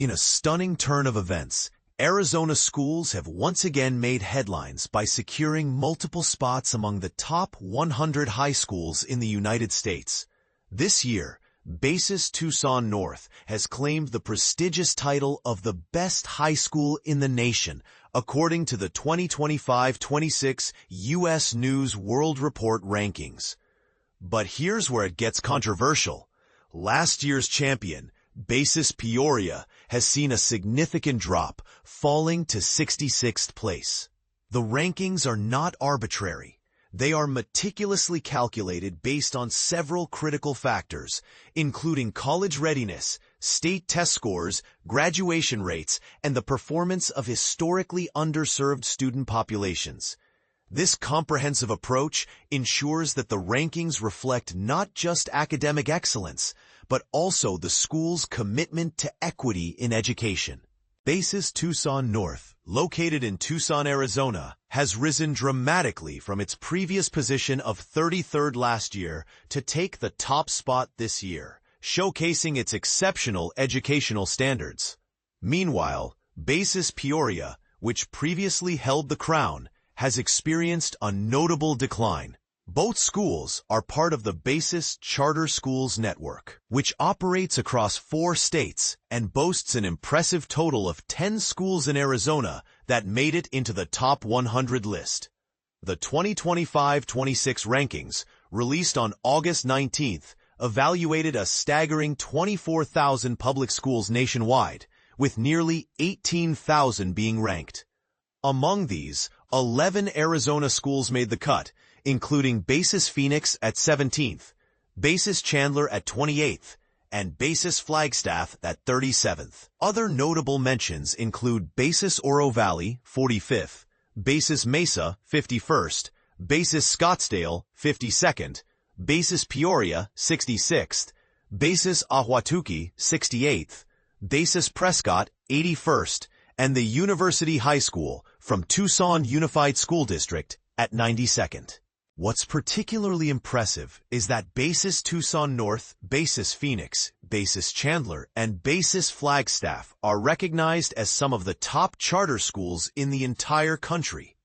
In a stunning turn of events, Arizona schools have once again made headlines by securing multiple spots among the top 100 high schools in the United States. This year, BASIS Tucson North has claimed the prestigious title of the best high school in the nation, according to the 2025-26 U.S. News World Report rankings. But here's where it gets controversial. Last year's champion, BASIS Peoria, has seen a significant drop, falling to 66th place. The rankings are not arbitrary. They are meticulously calculated based on several critical factors, including college readiness, state test scores, graduation rates, and the performance of historically underserved student populations. This comprehensive approach ensures that the rankings reflect not just academic excellence, but also the school's commitment to equity in education. BASIS Tucson North, located in Tucson, Arizona, has risen dramatically from its previous position of 33rd last year to take the top spot this year, showcasing its exceptional educational standards. Meanwhile, BASIS Peoria, which previously held the crown, has experienced a notable decline. Both schools are part of the BASIS Charter Schools Network, which operates across 4 states and boasts an impressive total of 10 schools in Arizona that made it into the top 100 list. The 2025-26 rankings, released on August 19th, evaluated a staggering 24,000 public schools nationwide, with nearly 18,000 being ranked. Among these, 11 Arizona schools made the cut, including BASIS Phoenix at 17th, BASIS Chandler at 28th, and BASIS Flagstaff at 37th. Other notable mentions include BASIS Oro Valley, 45th, BASIS Mesa, 51st, BASIS Scottsdale, 52nd, BASIS Peoria, 66th, BASIS Ahwatukee, 68th, BASIS Prescott, 81st, and the University High School from Tucson Unified School District at 92nd. What's particularly impressive is that BASIS Tucson North, BASIS Phoenix, BASIS Chandler, and BASIS Flagstaff are recognized as some of the top charter schools in the entire country.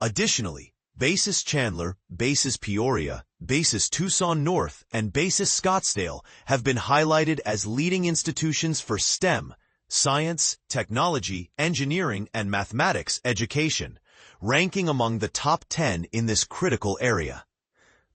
Additionally, BASIS Chandler, BASIS Peoria, BASIS Tucson North, and BASIS Scottsdale have been highlighted as leading institutions for STEM, science, technology, engineering, and mathematics education, ranking among the top 10 in this critical area.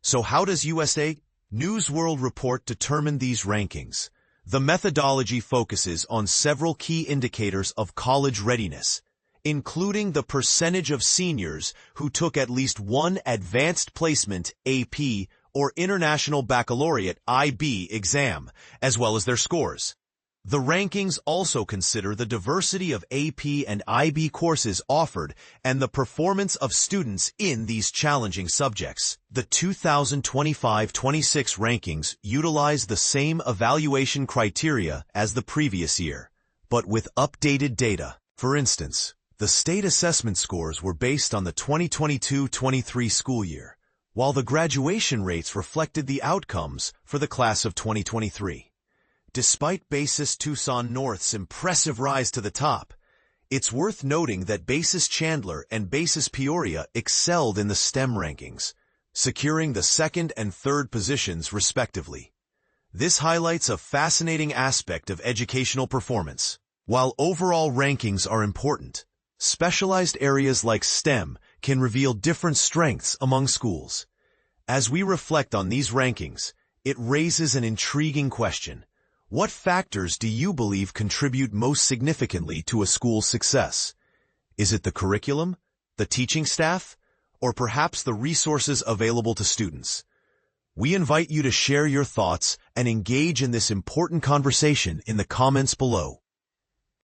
So how does USA News World Report determine these rankings? The methodology focuses on several key indicators of college readiness, including the percentage of seniors who took at least one Advanced Placement (AP) or International Baccalaureate (IB) exam, as well as their scores. The rankings also consider the diversity of AP and IB courses offered and the performance of students in these challenging subjects. The 2025-26 rankings utilize the same evaluation criteria as the previous year, but with updated data. For instance, the state assessment scores were based on the 2022-23 school year, while the graduation rates reflected the outcomes for the class of 2023. Despite BASIS Tucson North's impressive rise to the top, it's worth noting that BASIS Chandler and BASIS Peoria excelled in the STEM rankings, securing the 2nd and 3rd positions respectively. This highlights a fascinating aspect of educational performance. While overall rankings are important, specialized areas like STEM can reveal different strengths among schools. As we reflect on these rankings, it raises an intriguing question. What factors do you believe contribute most significantly to a school's success? Is it the curriculum, the teaching staff, or perhaps the resources available to students? We invite you to share your thoughts and engage in this important conversation in the comments below.